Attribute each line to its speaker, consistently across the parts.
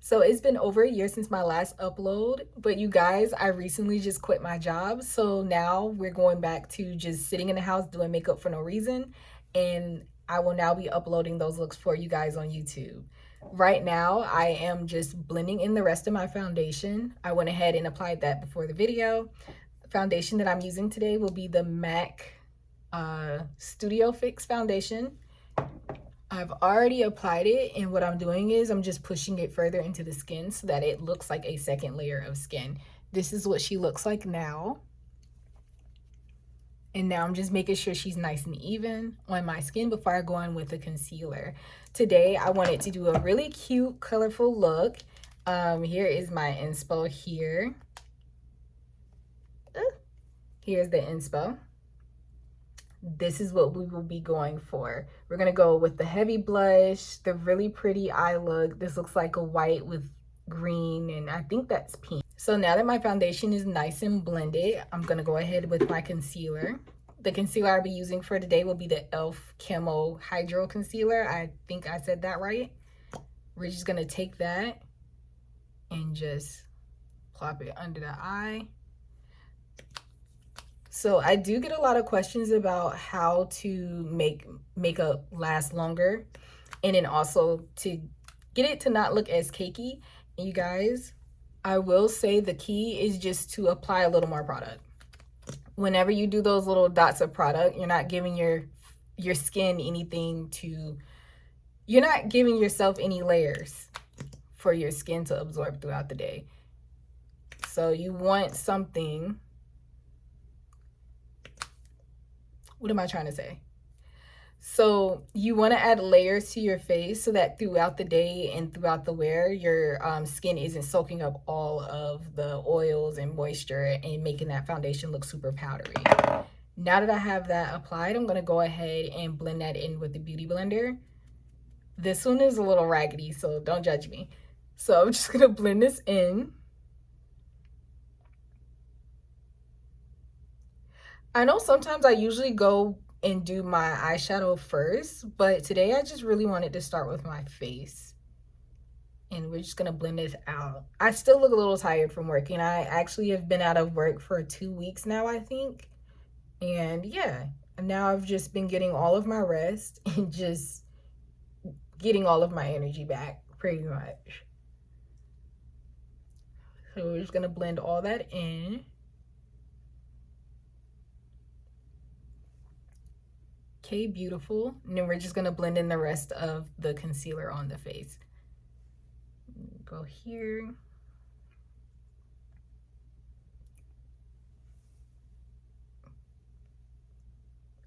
Speaker 1: So it's been over a year since my last upload, but you guys, I recently just quit my job. So now we're going back to just sitting in the house doing makeup for no reason. And I will now be uploading those looks for you guys on YouTube. Right now, I am just blending in the rest of my foundation. I went ahead and applied that before the video. The foundation that I'm using today will be the MAC Studio Fix foundation. I've already applied it, and what I'm doing is I'm just pushing it further into the skin so that it looks like a second layer of skin. This is what she looks like now. And now I'm just making sure she's nice and even on my skin before I go on with the concealer. Today, I wanted to do a really cute, colorful look. Here is my inspo here. Here's the inspo. This is what we will be going for. We're gonna go with the heavy blush, the really pretty eye look. This looks like a white with green, and I think that's pink. So now that my foundation is nice and blended, I'm gonna go ahead with my concealer. The concealer I'll be using for today will be the e.l.f. Camo Hydro Concealer. I think I said that right. We're just gonna take that and just plop it under the eye. So I do get a lot of questions about how to make makeup last longer, and then also to get it to not look as cakey. And you guys, I will say the key is just to apply a little more product. Whenever you do those little dots of product, you're not giving your skin anything to, you're not giving yourself any layers for your skin to absorb throughout the day. So you want something, what am I trying to say? So you want to add layers to your face so that throughout the day and throughout the wear, your skin isn't soaking up all of the oils and moisture and making that foundation look super powdery. Now that I have that applied, I'm going to go ahead and blend that in with the Beauty Blender. This one is a little raggedy, so don't judge me. So I'm just going to blend this in. I know sometimes I usually go and do my eyeshadow first, but today I just really wanted to start with my face. And we're just gonna blend this out. I still look a little tired from working. I actually have been out of work for 2 weeks now, I think. And yeah, now I've just been getting all of my rest and just getting all of my energy back, pretty much. So we're just gonna blend all that in. Okay, beautiful. And then we're just gonna blend in the rest of the concealer on the face. Go here.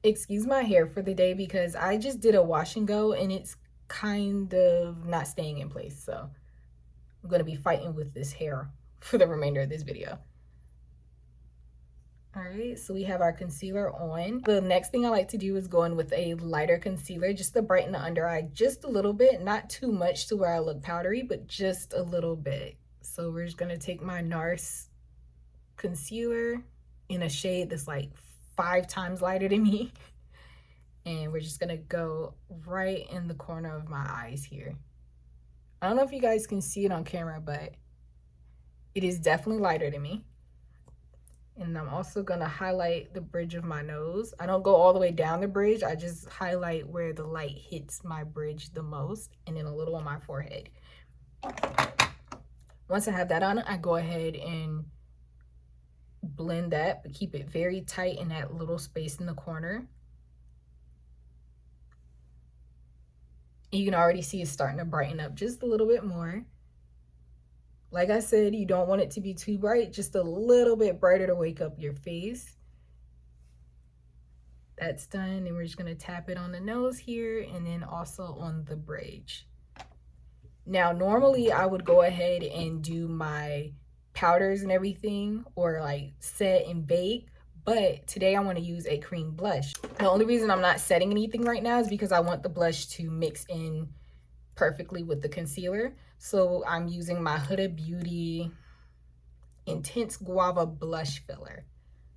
Speaker 1: Excuse my hair for the day because I just did a wash and go and it's kind of not staying in place. So I'm gonna be fighting with this hair for the remainder of this video. All right, so we have our concealer on. The next thing I like to do is go in with a lighter concealer just to brighten the under eye just a little bit, not too much to where I look powdery, but just a little bit. So we're just gonna take my NARS concealer in a shade that's like 5 times lighter than me. And we're just gonna go right in the corner of my eyes here. I don't know if you guys can see it on camera, but it is definitely lighter than me. And I'm also gonna highlight the bridge of my nose. I don't go all the way down the bridge. I just highlight where the light hits my bridge the most, and then a little on my forehead. Once I have that on, I go ahead and blend that, but keep it very tight in that little space in the corner. And you can already see it's starting to brighten up just a little bit more. Like I said, you don't want it to be too bright, just a little bit brighter to wake up your face. That's done, and we're just gonna tap it on the nose here and then also on the bridge. Now, normally I would go ahead and do my powders and everything, or like set and bake, but today I wanna use a cream blush. The only reason I'm not setting anything right now is because I want the blush to mix in perfectly with the concealer. So I'm using my Huda Beauty Intense Guava Blush Filler.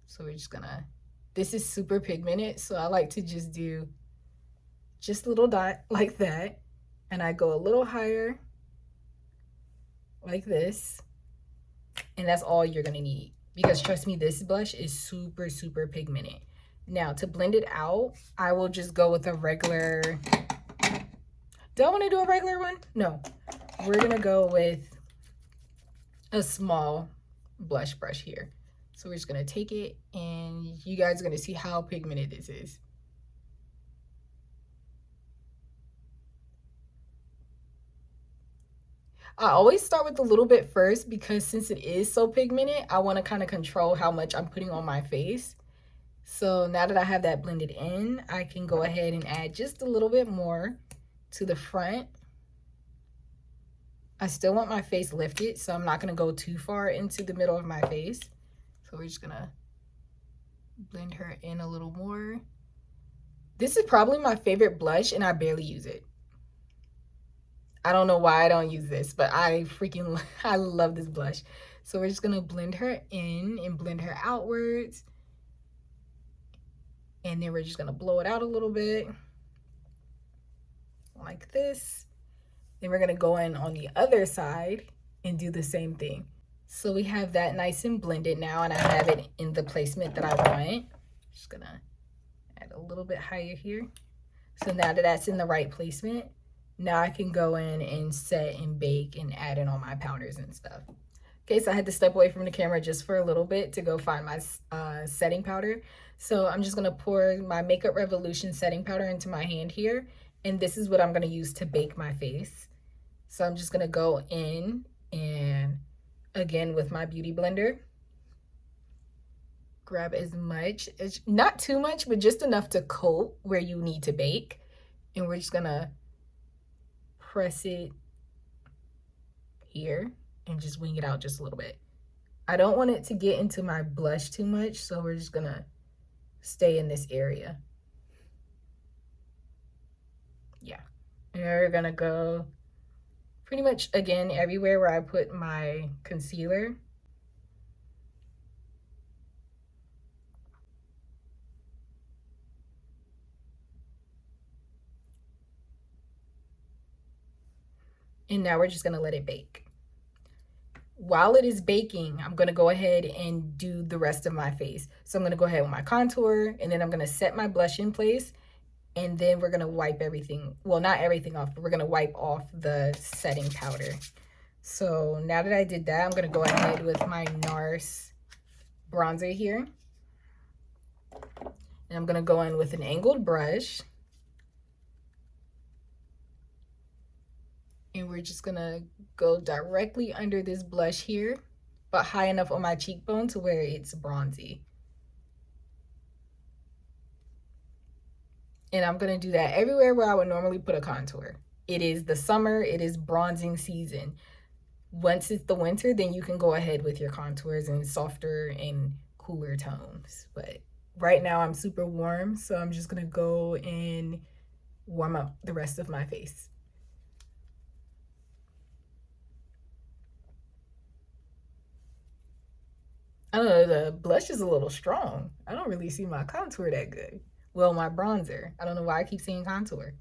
Speaker 1: So we're just gonna, this is super pigmented, so I like to just do just a little dot like that. And I go a little higher like this. And that's all you're gonna need, because trust me, this blush is super, super pigmented. Now to blend it out, I will just go with a regular, do I wanna do a regular one? No, we're gonna go with a small blush brush here. So we're just gonna take it, and you guys are gonna see how pigmented this is. I always start with a little bit first, because since it is so pigmented, I want to kind of control how much I'm putting on my face. So now that I have that blended in, I can go ahead and add just a little bit more to the front. I still want my face lifted, so I'm not going to go too far into the middle of my face. So we're just going to blend her in a little more. This is probably my favorite blush, and I barely use it. I don't know why I don't use this, but I love this blush. So we're just gonna blend her in and blend her outwards. And then we're just gonna blow it out a little bit, like this. Then we're gonna go in on the other side and do the same thing. So we have that nice and blended now, and I have it in the placement that I want. Just gonna add a little bit higher here. So now that that's in the right placement, now I can go in and set and bake and add in all my powders and stuff. Okay, so I had to step away from the camera just for a little bit to go find my setting powder. So I'm just gonna pour my Makeup Revolution setting powder into my hand here. And this is what I'm gonna use to bake my face. So I'm just gonna go in and, again, with my beauty blender, grab as much, not too much, but just enough to coat where you need to bake. And we're just gonna press it here and just wing it out just a little bit. I don't want it to get into my blush too much, so we're just gonna stay in this area. Yeah, and we're gonna go pretty much, again, everywhere where I put my concealer. And now we're just gonna let it bake. While it is baking, I'm gonna go ahead and do the rest of my face. So I'm gonna go ahead with my contour, and then I'm gonna set my blush in place, and then we're gonna wipe everything, well, not everything off, but we're gonna wipe off the setting powder. So now that I did that, I'm gonna go ahead with my NARS bronzer here. And I'm gonna go in with an angled brush. And we're just gonna go directly under this blush here, but high enough on my cheekbone to where it's bronzy. And I'm gonna do that everywhere where I would normally put a contour. It is the summer, it is bronzing season. Once it's the winter, then you can go ahead with your contours in softer and cooler tones. But right now I'm super warm, so I'm just gonna go and warm up the rest of my face. I don't know, the blush is a little strong. I don't really see my contour that good. Well, my bronzer. I don't know why I keep saying contour.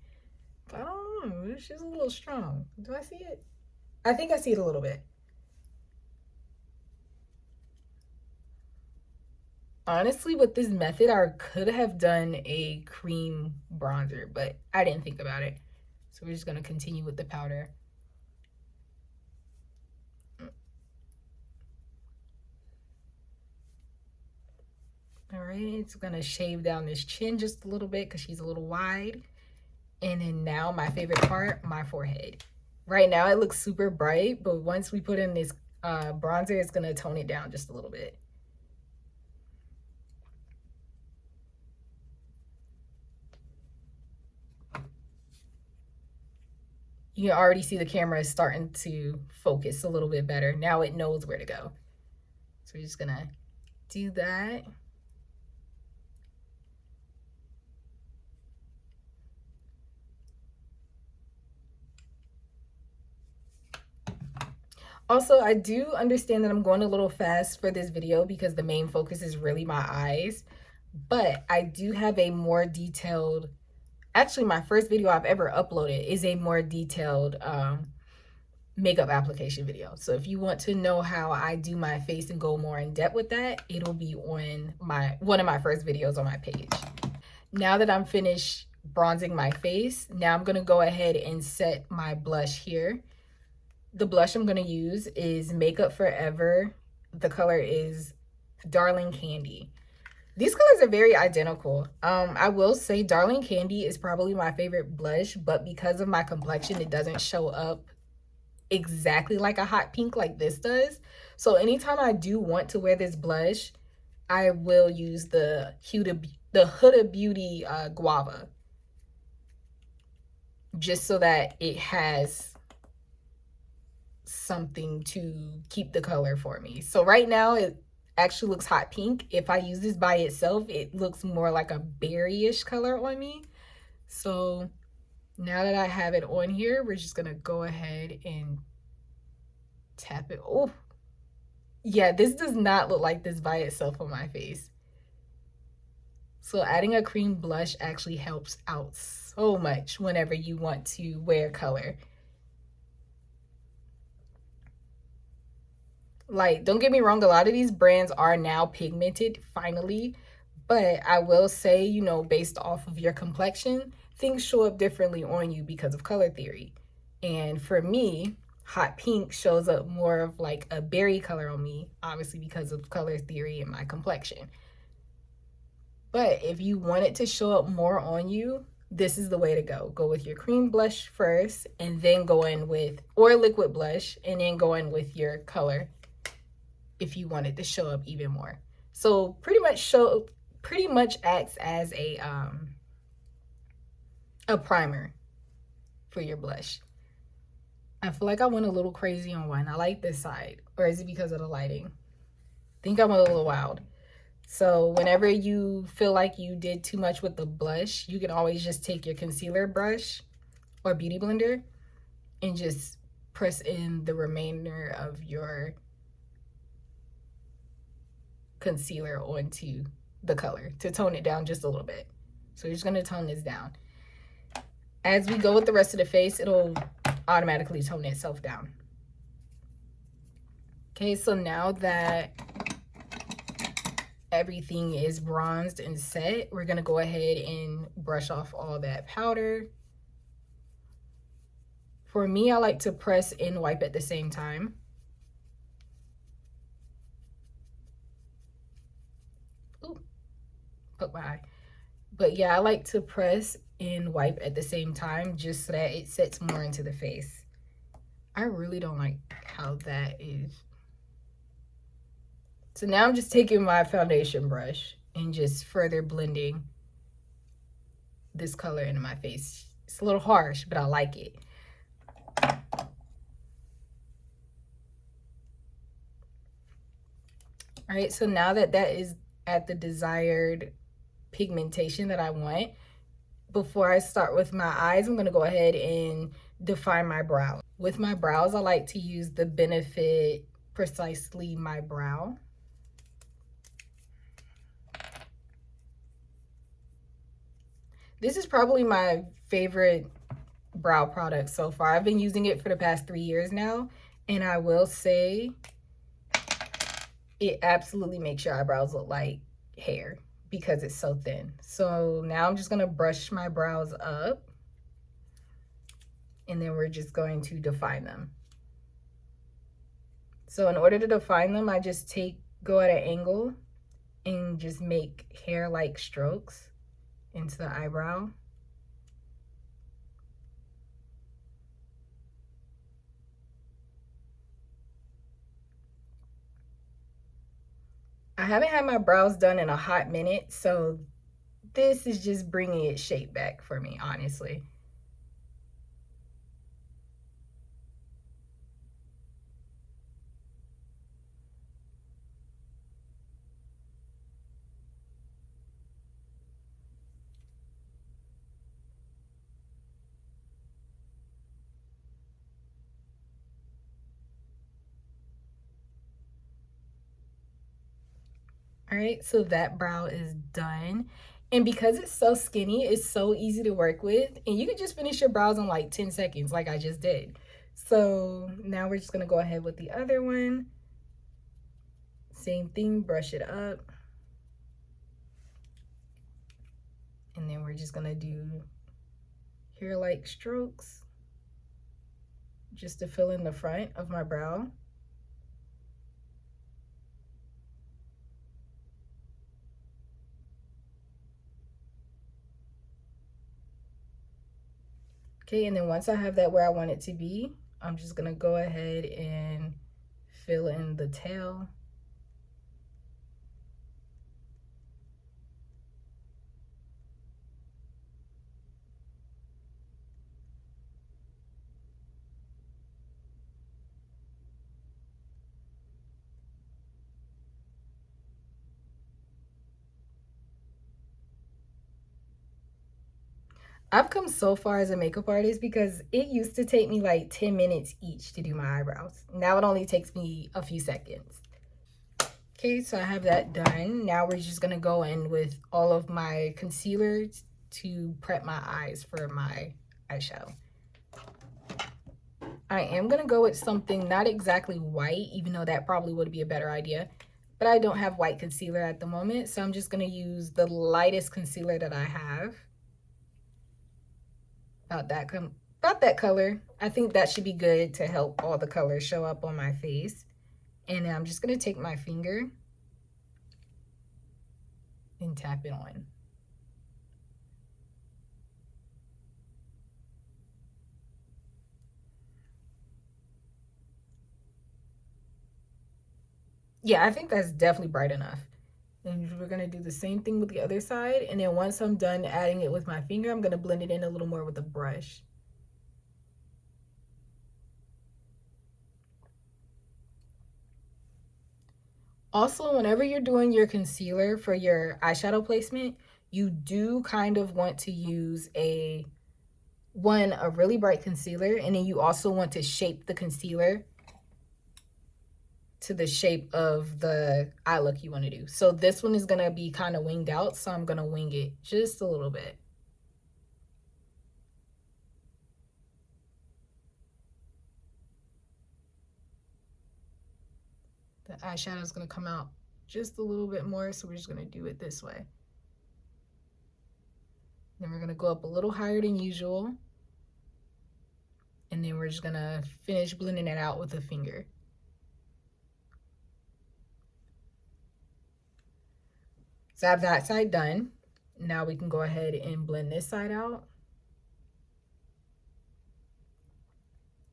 Speaker 1: But I don't know, it's just a little strong. Do I see it? I think I see it a little bit. Honestly, with this method, I could have done a cream bronzer, but I didn't think about it. So we're just gonna continue with the powder. All right, it's gonna shave down this chin just a little bit because she's a little wide. And then now my favorite part, my forehead. Right now it looks super bright, but once we put in this bronzer, it's gonna tone it down just a little bit. You can already see the camera is starting to focus a little bit better. Now it knows where to go. So we're just gonna do that. Also, I do understand that I'm going a little fast for this video because the main focus is really my eyes, but I do have a more detailed, actually my first video I've ever uploaded is a more detailed makeup application video. So if you want to know how I do my face and go more in depth with that, it'll be on one of my first videos on my page. Now that I'm finished bronzing my face, now I'm gonna go ahead and set my blush here. The blush I'm gonna use is Makeup Forever. The color is Darling Candy. These colors are very identical. I will say Darling Candy is probably my favorite blush, but because of my complexion, it doesn't show up exactly like a hot pink like this does. So anytime I do want to wear this blush, I will use the Huda Beauty Guava, just so that it has something to keep the color for me. So right now it actually looks hot pink. If I use this by itself, it looks more like a berryish color on me. So now that I have it on here, we're just gonna go ahead and tap it. Oh, yeah, this does not look like this by itself on my face. So adding a cream blush actually helps out so much whenever you want to wear color. Like, don't get me wrong, a lot of these brands are now pigmented finally, but I will say, you know, based off of your complexion, things show up differently on you because of color theory. And for me, hot pink shows up more of like a berry color on me, obviously because of color theory and my complexion. But if you want it to show up more on you, this is the way to go. Go with your cream blush first, and then go in with, or liquid blush, and then go in with your color if you want it to show up even more. So pretty much acts as a primer for your blush. I feel like I went a little crazy on one. I like this side, or is it because of the lighting? I think I'm a little wild. So whenever you feel like you did too much with the blush, you can always just take your concealer brush or beauty blender and just press in the remainder of your concealer onto the color to tone it down just a little bit. So you're just going to tone this down. As we go with the rest of the face, it'll automatically tone itself down. Okay, so now that everything is bronzed and set, we're going to go ahead and brush off all that powder. For me, I like to press and wipe at the same time. Ooh, poke my eye. But yeah, I like to press and wipe at the same time just so that it sets more into the face. I really don't like how that is. So now I'm just taking my foundation brush and just further blending this color into my face. It's a little harsh, but I like it. All right, so now that that is at the desired pigmentation that I want, before I start with my eyes, I'm gonna go ahead and define my brows. With my brows, I like to use the Benefit Precisely My Brow. This is probably my favorite brow product so far. I've been using it for the past 3 years now, and I will say it absolutely makes your eyebrows look like hair because it's so thin. So now I'm just gonna brush my brows up, and then we're just going to define them. So in order to define them, I just go at an angle and just make hair-like strokes into the eyebrow. I haven't had my brows done in a hot minute, so this is just bringing its shape back for me, honestly. All right, so that brow is done. And because it's so skinny, it's so easy to work with. And you can just finish your brows in like 10 seconds like I just did. So now we're just gonna go ahead with the other one. Same thing, brush it up. And then we're just gonna do hair-like strokes just to fill in the front of my brow. Okay, and then once I have that where I want it to be, I'm just gonna go ahead and fill in the tail. I've come so far as a makeup artist because it used to take me like 10 minutes each to do my eyebrows. Now it only takes me a few seconds. Okay, so I have that done. Now we're just gonna go in with all of my concealer to prep my eyes for my eyeshadow. I am gonna go with something not exactly white, even though that probably would be a better idea, but I don't have white concealer at the moment, so I'm just gonna use the lightest concealer that I have. About that color. I think that should be good to help all the colors show up on my face. And I'm just gonna take my finger and tap it on. Yeah, I think that's definitely bright enough. And we're gonna do the same thing with the other side. And then once I'm done adding it with my finger, I'm gonna blend it in a little more with a brush. Also, whenever you're doing your concealer for your eyeshadow placement, you do kind of want to use a really bright concealer, and then you also want to shape the concealer to the shape of the eye look you want to do. So this one is going to be kind of winged out, so I'm going to wing it just a little bit. The eyeshadow is going to come out just a little bit more, so we're just going to do it this way. Then we're going to go up a little higher than usual, and then we're just going to finish blending it out with a finger. So I have that side done. Now we can go ahead and blend this side out.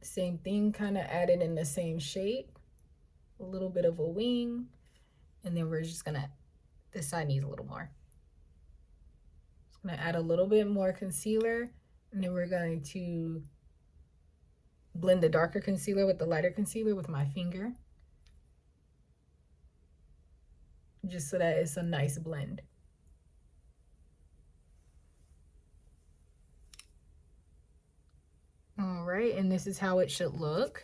Speaker 1: Same thing, kind of add it in the same shape. A little bit of a wing. And then we're just gonna, this side needs a little more. Just gonna add a little bit more concealer. And then we're going to blend the darker concealer with the lighter concealer with my finger. Just so that it's a nice blend. All right, and this is how it should look.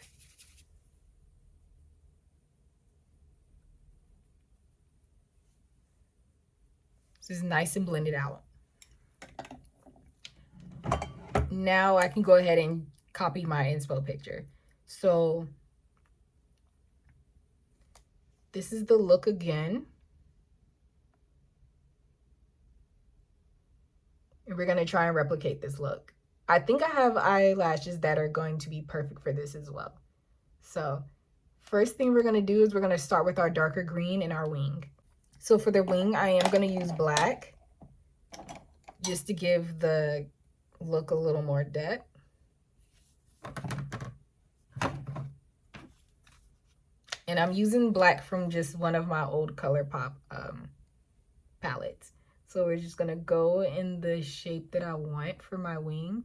Speaker 1: This is nice and blended out. Now I can go ahead and copy my inspo picture. So this is the look again. And we're gonna try and replicate this look. I think I have eyelashes that are going to be perfect for this as well. So first thing we're gonna do is we're gonna start with our darker green in our wing. So for the wing, I am gonna use black just to give the look a little more depth. And I'm using black from just one of my old ColourPop palettes. So we're just gonna go in the shape that I want for my wing.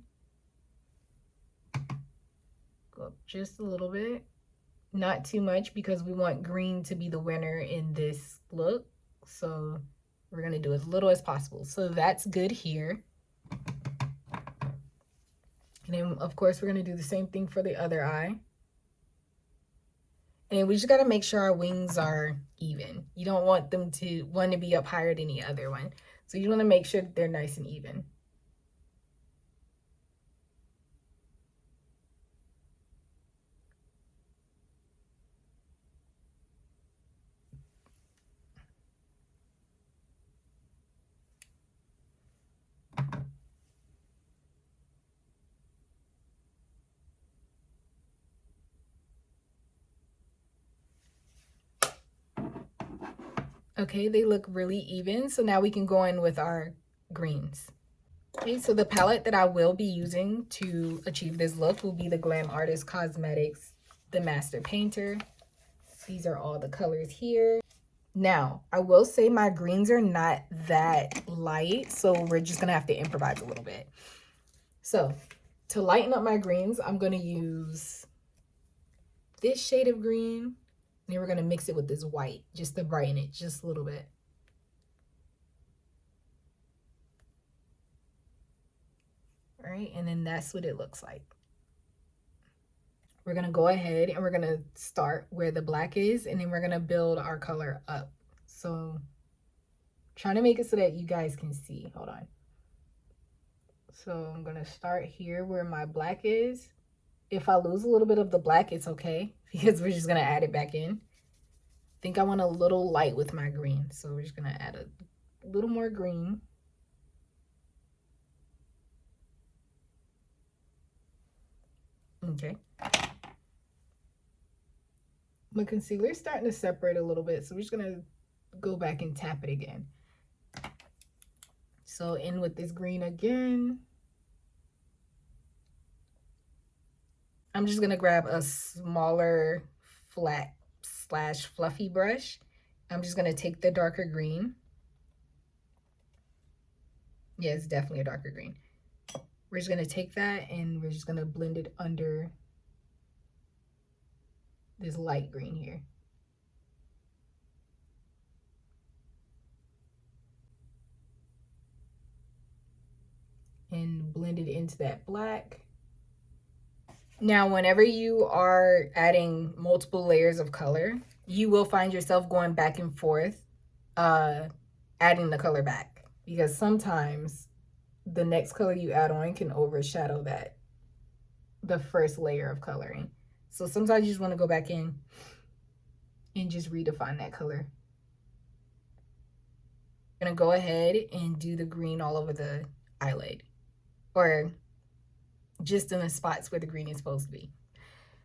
Speaker 1: Go up just a little bit. Not too much because we want green to be the winner in this look. So we're gonna do as little as possible. So that's good here. And then of course we're gonna do the same thing for the other eye. And we just gotta make sure our wings are even. You don't want them to one to be up higher than the other one. So you wanna make sure that they're nice and even. Okay, they look really even. So now we can go in with our greens. Okay, so the palette that I will be using to achieve this look will be the Glam Artist Cosmetics, the Master Painter. These are all the colors here. Now, I will say my greens are not that light, so we're just gonna have to improvise a little bit. So, to lighten up my greens, I'm gonna use this shade of green, and then we're gonna mix it with this white, just to brighten it just a little bit. All right, and then that's what it looks like. We're gonna go ahead and we're gonna start where the black is, and then we're gonna build our color up. So trying to make it so that you guys can see. Hold on. So I'm gonna start here where my black is. If I lose a little bit of the black, it's okay, because we're just gonna add it back in. I think I want a little light with my green, so we're just gonna add a little more green. Okay. My concealer is starting to separate a little bit, so we're just gonna go back and tap it again. So in with this green again. I'm just gonna grab a smaller flat slash fluffy brush. I'm just gonna take the darker green. Yeah, it's definitely a darker green. We're just gonna take that and we're just gonna blend it under this light green here. And blend it into that black. Now, whenever you are adding multiple layers of color, you will find yourself going back and forth, adding the color back, because sometimes the next color you add on can overshadow the first layer of coloring. So sometimes you just want to go back in and just redefine that color. I'm gonna go ahead and do the green all over the eyelid, or just in the spots where the green is supposed to be.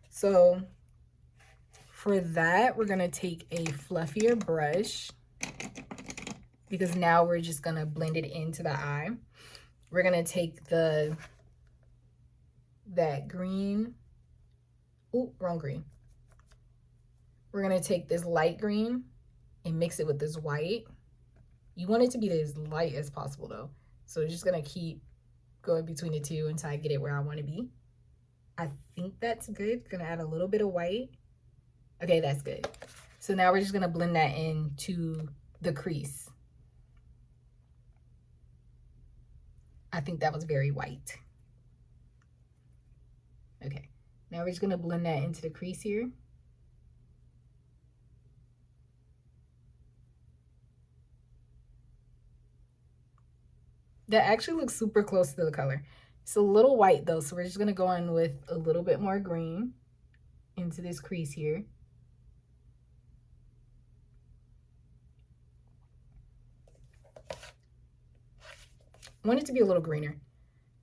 Speaker 1: So for that, we're gonna take a fluffier brush, because now we're just gonna blend it into the eye. We're gonna take that green. Oh, wrong green. We're gonna take this light green and mix it with this white. You want it to be as light as possible though. So we're just gonna keep going between the two until I get it where I want to be. I think that's good. Gonna add a little bit of white. Okay, that's good. So now we're just gonna blend that into the crease. I think that was very white. Okay, now we're just gonna blend that into the crease here. That actually looks super close to the color. It's a little white though, so we're just gonna go in with a little bit more green into this crease here. I want it to be a little greener.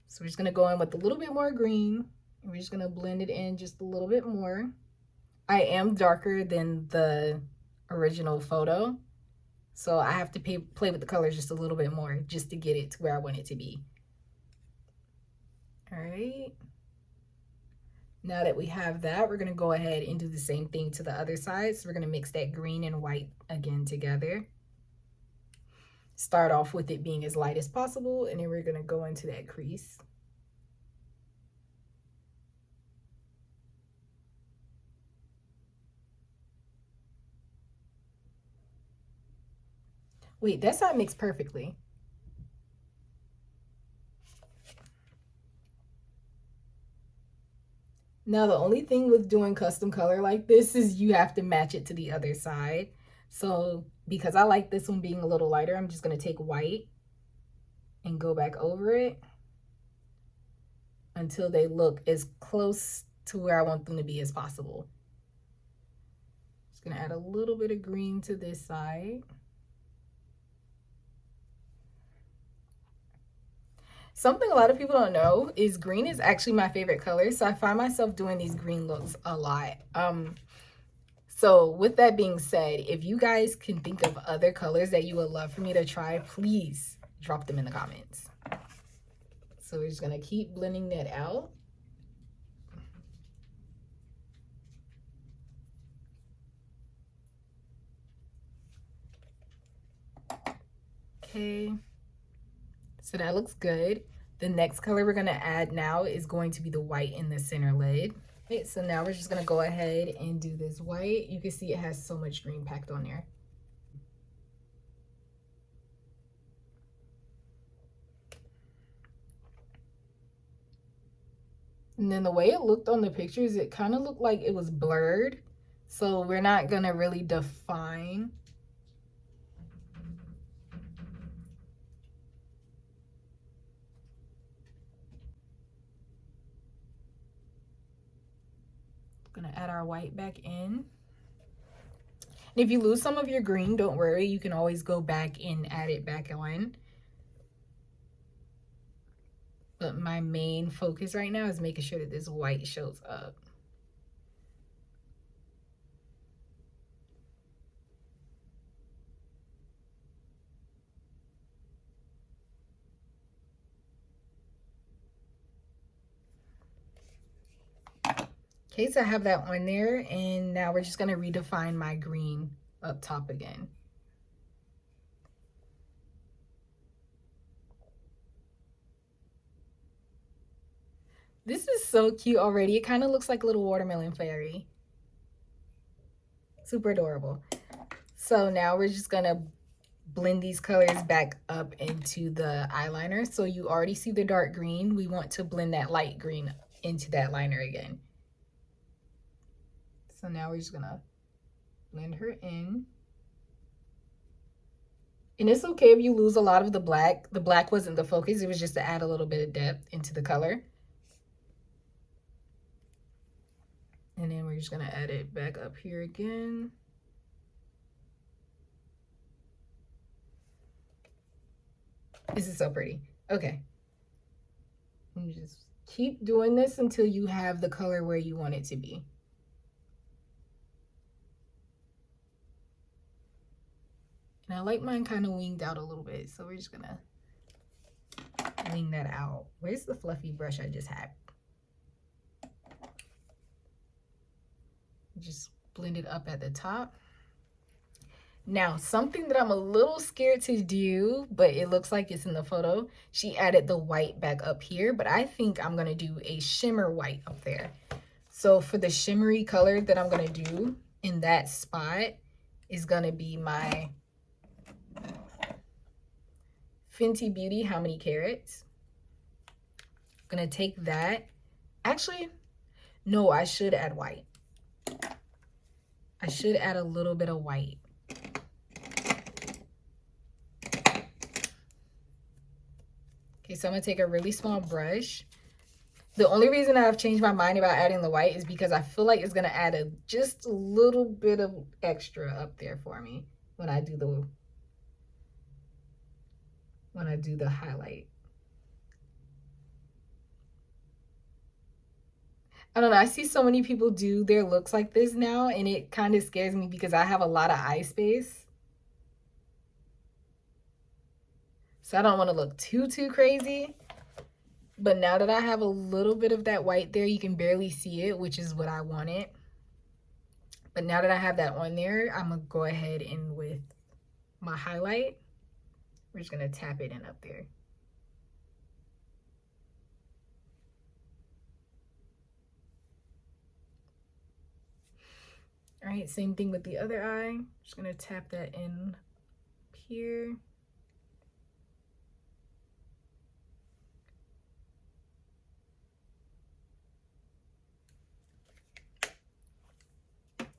Speaker 1: So we're just gonna go in with a little bit more green, and we're just gonna blend it in just a little bit more. I am darker than the original photo, so I have to play with the colors just a little bit more just to get it to where I want it to be. All right. Now that we have that, we're gonna go ahead and do the same thing to the other side. So we're gonna mix that green and white again together. Start off with it being as light as possible, and then we're gonna go into that crease. Wait, that's not mixed perfectly. Now, the only thing with doing custom color like this is you have to match it to the other side. So because I like this one being a little lighter, I'm just gonna take white and go back over it until they look as close to where I want them to be as possible. Just gonna add a little bit of green to this side. Something a lot of people don't know is green is actually my favorite color, so I find myself doing these green looks a lot. So with that being said, if you guys can think of other colors that you would love for me to try, please drop them in the comments. So we're just gonna keep blending that out. Okay, so that looks good. The next color we're gonna add now is going to be the white in the center lid. Okay, so now we're just gonna go ahead and do this white. You can see it has so much green packed on there. And then the way it looked on the pictures, it kind of looked like it was blurred. So we're not gonna really define. Gonna add our white back in. And if you lose some of your green, don't worry, you can always go back and add it back on. But my main focus right now is making sure that this white shows up. Okay, so I have that on there, and now we're just gonna redefine my green up top again. This is so cute already. It kind of looks like a little watermelon fairy. Super adorable. So now we're just gonna blend these colors back up into the eyeliner. So you already see the dark green. We want to blend that light green into that liner again. So now we're just gonna blend her in. And it's okay if you lose a lot of the black. The black wasn't the focus. It was just to add a little bit of depth into the color. And then we're just gonna add it back up here again. This is so pretty. Okay. And just keep doing this until you have the color where you want it to be. And I like mine kind of winged out a little bit, so we're just gonna wing that out. Where's the fluffy brush I just had? Just blend it up at the top. Now, something that I'm a little scared to do, but it looks like it's in the photo, she added the white back up here, but I think I'm gonna do a shimmer white up there. So for the shimmery color that I'm gonna do in that spot is gonna be my Fenty Beauty How Many Carats. I'm gonna take that. Actually, no, I should add white. I should add a little bit of white. Okay, so I'm gonna take a really small brush. The only reason I've changed my mind about adding the white is because I feel like it's gonna add just a little bit of extra up there for me when I do the highlight. I don't know, I see so many people do their looks like this now, and it kind of scares me because I have a lot of eye space. So I don't want to look too crazy. But now that I have a little bit of that white there, you can barely see it, which is what I wanted. But now that I have that on there, I'm gonna go ahead and with my highlight, we're just gonna tap it in up there. All right, same thing with the other eye. Just gonna tap that in here.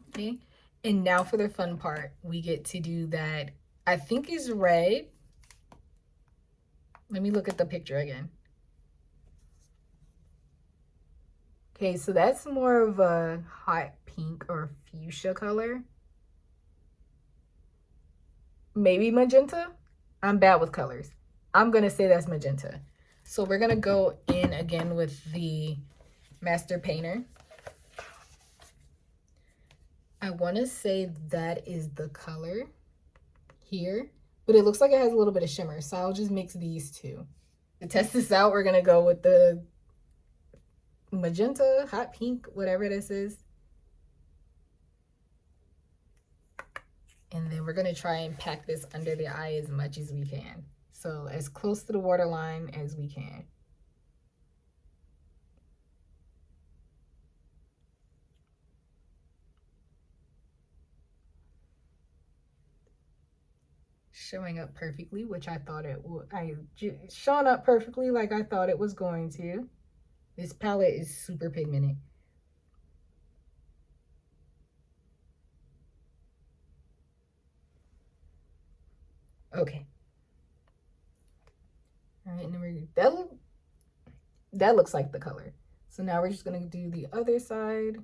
Speaker 1: Okay, and now for the fun part, we get to do that, I think is red. Let me look at the picture again. Okay, so that's more of a hot pink or fuchsia color. Maybe magenta. I'm bad with colors. I'm gonna say that's magenta. So we're gonna go in again with the Master Painter. I want to say that is the color here, but it looks like it has a little bit of shimmer, so I'll just mix these two. To test this out, we're gonna go with the magenta, hot pink, whatever this is. And then we're gonna try and pack this under the eye as much as we can. So as close to the waterline as we can. Showing up perfectly, which I thought it would. Showing up perfectly like I thought it was going to. This palette is super pigmented. Okay. All right, and then that looks like the color. So now we're just gonna do the other side.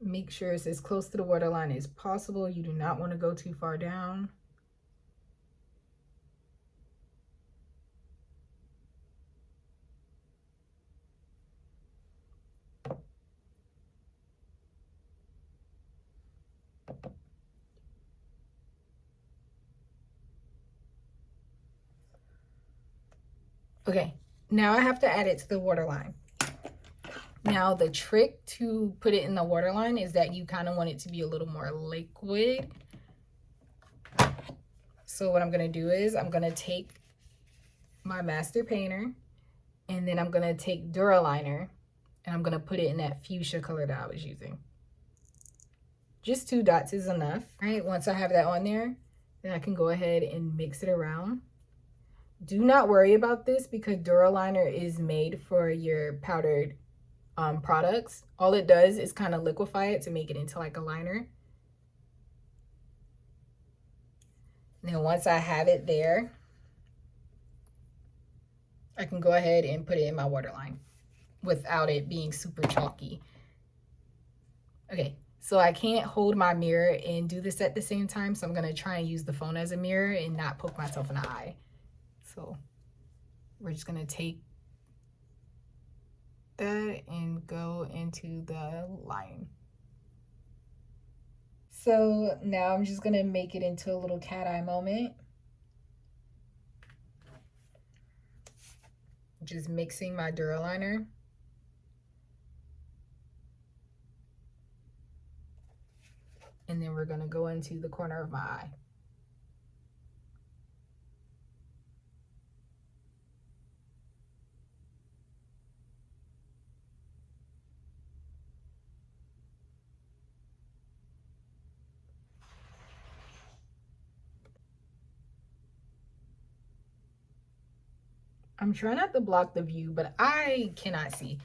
Speaker 1: Make sure it's as close to the waterline as possible. You do not want to go too far down. Okay, now I have to add it to the waterline. Now the trick to put it in the waterline is that you kind of want it to be a little more liquid. So what I'm going to do is I'm going to take my master painter and then I'm going to take Duraliner and I'm going to put it in that fuchsia color that I was using. Just 2 dots is enough. All right, once I have that on there, then I can go ahead and mix it around. Do not worry about this because Duraliner is made for your powdered products. All it does is kind of liquefy it to make it into like a liner. And then once I have it there, I can go ahead and put it in my waterline without it being super chalky. Okay, so I can't hold my mirror and do this at the same time, so I'm going to try and use the phone as a mirror and not poke myself in the eye. So we're just going to take that and go into the line. So now I'm just going to make it into a little cat eye moment. Just mixing my Duraliner. And then we're going to go into the corner of my eye. I'm trying not to block the view, but I cannot see.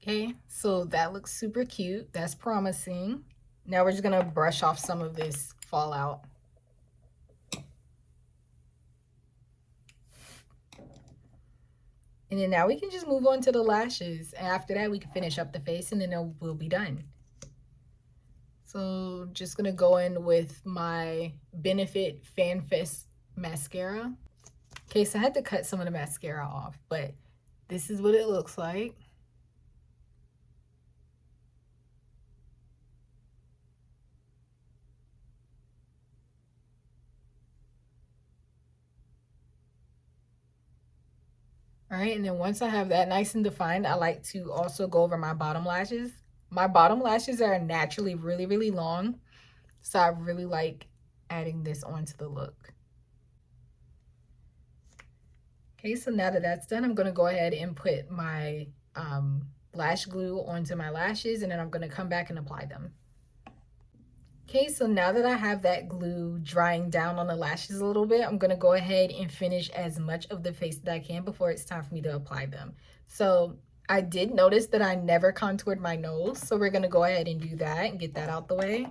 Speaker 1: Okay, so that looks super cute. That's promising. Now we're just gonna brush off some of this fallout. And then now we can just move on to the lashes. And after that, we can finish up the face and then we'll be done. So just gonna go in with my Benefit Fan Fest mascara. Okay, so I had to cut some of the mascara off, but this is what it looks like. All right, and then once I have that nice and defined, I like to also go over my bottom lashes. My bottom lashes are naturally really, really long, so I really like adding this onto the look. Okay, so now that that's done, I'm going to go ahead and put my lash glue onto my lashes, and then I'm going to come back and apply them. Okay, so now that I have that glue drying down on the lashes a little bit, I'm going to go ahead and finish as much of the face that I can before it's time for me to apply them. So I did notice that I never contoured my nose, so we're going to go ahead and do that and get that out the way.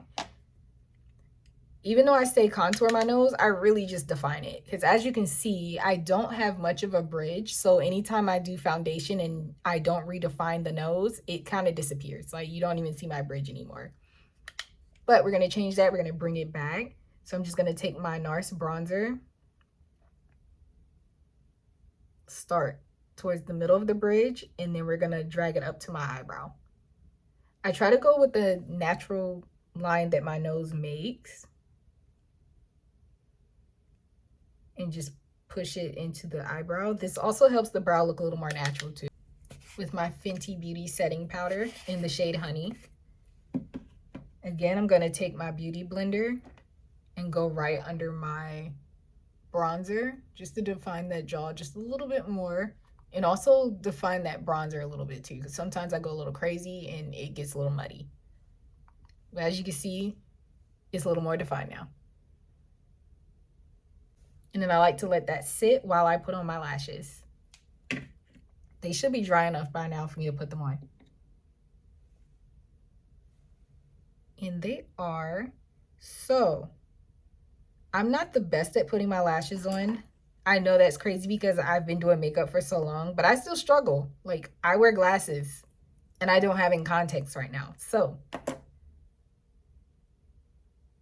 Speaker 1: Even though I say contour my nose, I really just define it. Because as you can see, I don't have much of a bridge. So anytime I do foundation and I don't redefine the nose, it kind of disappears. Like you don't even see my bridge anymore. But we're going to change that. We're going to bring it back. So I'm just going to take my NARS bronzer. start towards the middle of the bridge, and then we're gonna drag it up to my eyebrow. I try to go with the natural line that my nose makes and just push it into the eyebrow. This also helps the brow look a little more natural too. With my Fenty Beauty setting powder in the shade Honey. Again, I'm gonna take my beauty blender and go right under my bronzer just to define that jaw just a little bit more, and also define that bronzer a little bit too, because sometimes I go a little crazy and it gets a little muddy. But as you can see, it's a little more defined now. And then I like to let that sit while I put on my lashes. They should be dry enough by now for me to put them on. And they are. So I'm not the best at putting my lashes on. I know that's crazy because I've been doing makeup for so long, but I still struggle. Like, I wear glasses and I don't have in contacts right now. So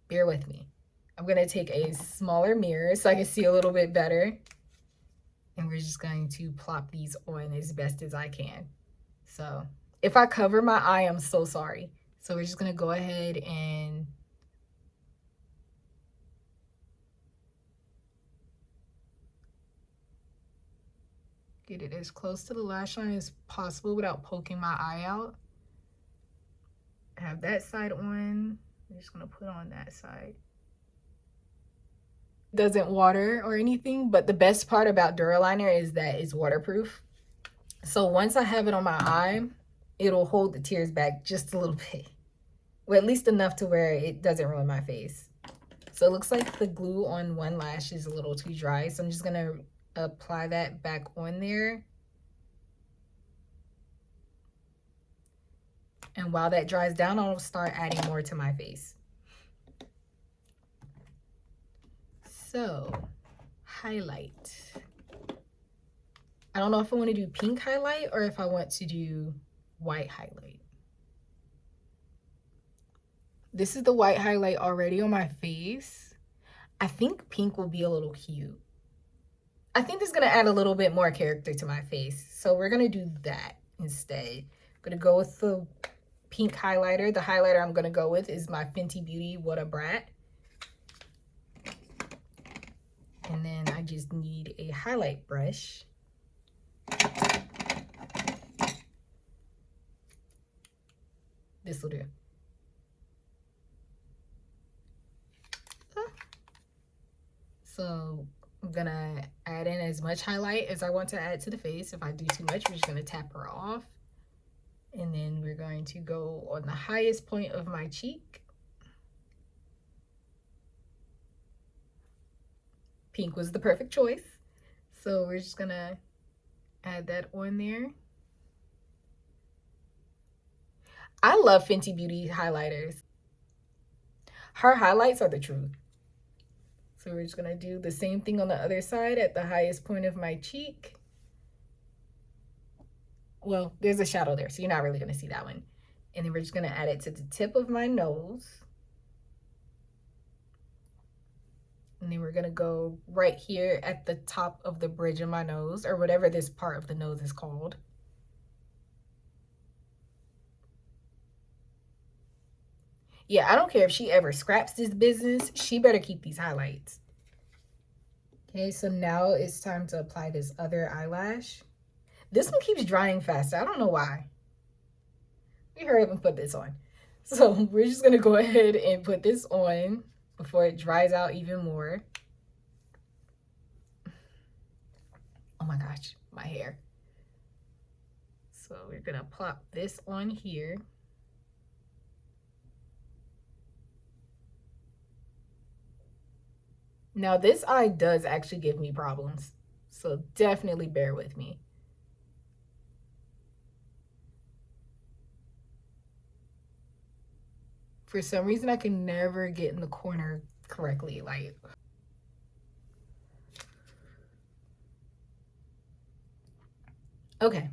Speaker 1: bear with me. I'm gonna take a smaller mirror so I can see a little bit better. And we're just going to plop these on as best as I can. So if I cover my eye, I'm so sorry. So we're just gonna go ahead and get it as close to the lash line as possible without poking my eye out. I have that side on. I'm just gonna put on that side. It doesn't water or anything, but the best part about Duraliner is that it's waterproof. So once I have it on my eye, it'll hold the tears back just a little bit. Well, at least enough to where it doesn't ruin my face. So it looks like the glue on one lash is a little too dry. So I'm just gonna apply that back on there. And while that dries down, I'll start adding more to my face. So, highlight. I don't know if I want to do pink highlight or if I want to do white highlight. This is the white highlight already on my face. I think pink will be a little cute. I think this is going to add a little bit more character to my face. So we're going to do that instead. I'm going to go with the pink highlighter. The highlighter I'm going to go with is my Fenty Beauty What a Brat. And then I just need a highlight brush. This will do. So I'm gonna add in as much highlight as I want to add to the face. If I do too much, we're just gonna tap her off. And then we're going to go on the highest point of my cheek. Pink was the perfect choice. So we're just gonna add that on there. I love Fenty Beauty highlighters. Her highlights are the truth. So we're just gonna do the same thing on the other side at the highest point of my cheek. Well, there's a shadow there, so you're not really gonna see that one. And then we're just gonna add it to the tip of my nose. And then we're gonna go right here at the top of the bridge of my nose, or whatever this part of the nose is called. Yeah, I don't care if she ever scraps this business, she better keep these highlights. Okay, so now it's time to apply this other eyelash. This one keeps drying faster. I don't know why. Let me hurry up and put this on. So we're just gonna go ahead and put this on before it dries out even more. Oh my gosh, my hair. So we're gonna plop this on here. Now this eye does actually give me problems, so definitely bear with me. For some reason, I can never get in the corner correctly. Like, okay.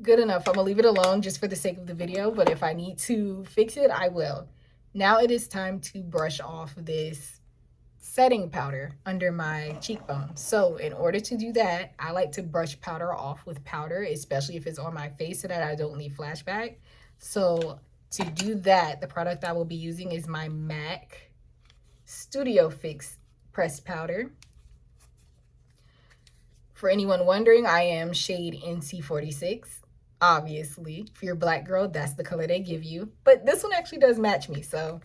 Speaker 1: Good enough. I'm gonna leave it alone just for the sake of the video, but if I need to fix it, I will. Now it is time to brush off this setting powder under my cheekbone. So in order to do that, I like to brush powder off with powder, especially if it's on my face so that I don't leave flashback. So to do that, the product I will be using is my MAC Studio Fix pressed powder. For anyone wondering, I am shade NC46. Obviously, if you're a black girl, that's the color they give you. But this one actually does match me, so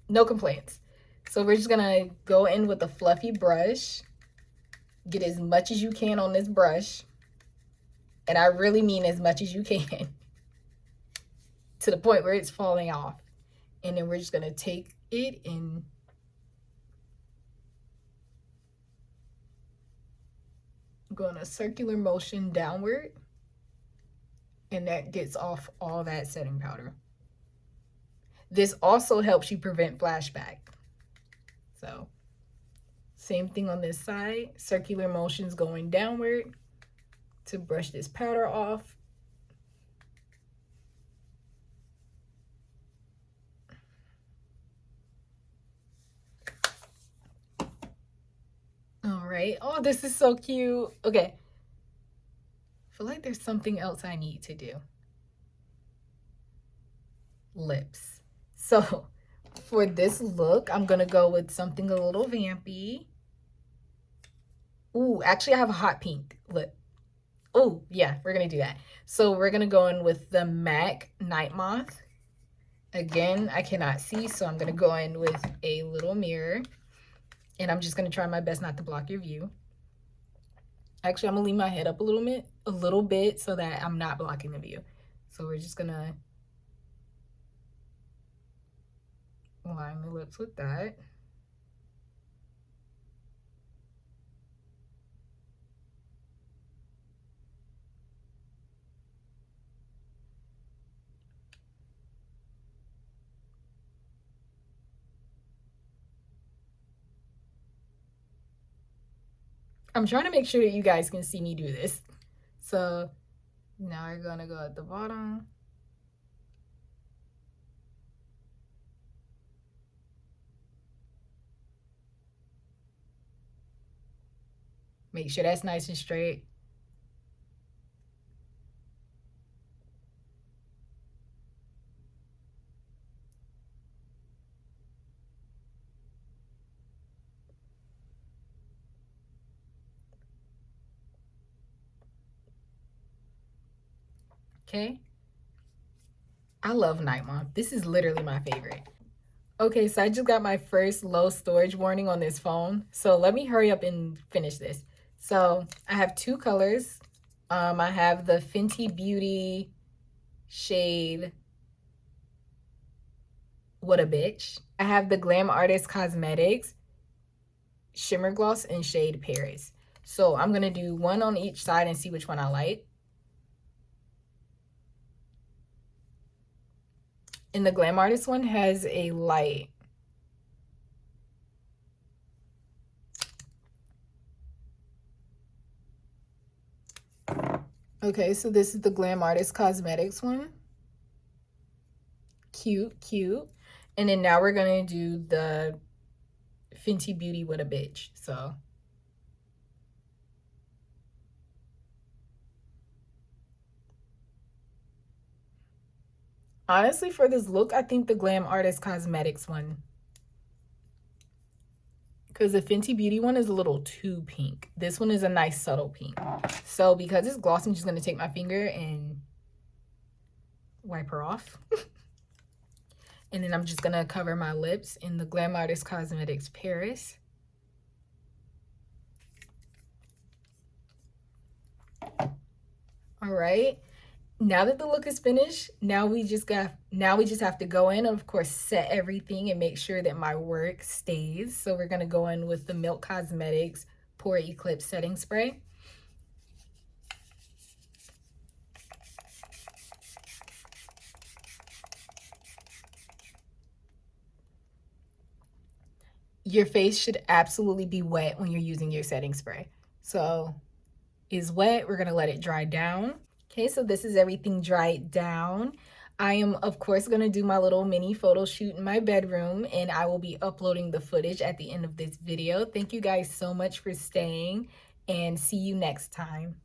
Speaker 1: no complaints. So we're just gonna go in with a fluffy brush, get as much as you can on this brush, and I really mean as much as you can, to the point where it's falling off. And then we're just gonna take it and go in a circular motion downward, and that gets off all that setting powder. This also helps you prevent flashback. So same thing on this side, circular motions going downward to brush this powder off. All right. Oh, this is so cute. Okay. I feel like there's something else I need to do. Lips. So for this look, I'm going to go with something a little vampy. Ooh, actually I have a hot pink lip. Oh, yeah, we're going to do that. So we're going to go in with the MAC Night Moth. Again, I cannot see, so I'm going to go in with a little mirror. And I'm just going to try my best not to block your view. Actually, I'm going to leave my head up a little bit so that I'm not blocking the view. So we're just going to line the lips with that. I'm trying to make sure that you guys can see me do this. So now we're going to go at the bottom. Make sure that's nice and straight. Okay. I love Night Moth. This is literally my favorite. Okay, so I just got my first low storage warning on this phone. So let me hurry up and finish this. So I have two colors. I have the Fenty Beauty shade What a Bitch. I have the Glam Artist Cosmetics Shimmer Gloss in shade Paris. So I'm going to do one on each side and see which one I like. And the Glam Artist one has a light. Okay, so this is the Glam Artist Cosmetics one. Cute, cute. And then now we're going to do the Fenty Beauty What a Bitch. So honestly, for this look, I think the Glam Artist Cosmetics one, because the Fenty Beauty one is a little too pink. This one is a nice subtle pink. So because it's gloss, I'm just going to take my finger and wipe her off. And then I'm just going to cover my lips in the Glam Artist Cosmetics Paris. All right. Now that the look is finished, now we just have to go in and of course set everything and make sure that my work stays. So we're going to go in with the Milk Cosmetics Pore Eclipse Setting Spray. Your face should absolutely be wet when you're using your setting spray. So it's wet, we're going to let it dry down. Okay, so this is everything dried down. I am, of course, going to do my little mini photo shoot in my bedroom, and I will be uploading the footage at the end of this video. Thank you guys so much for staying, and see you next time.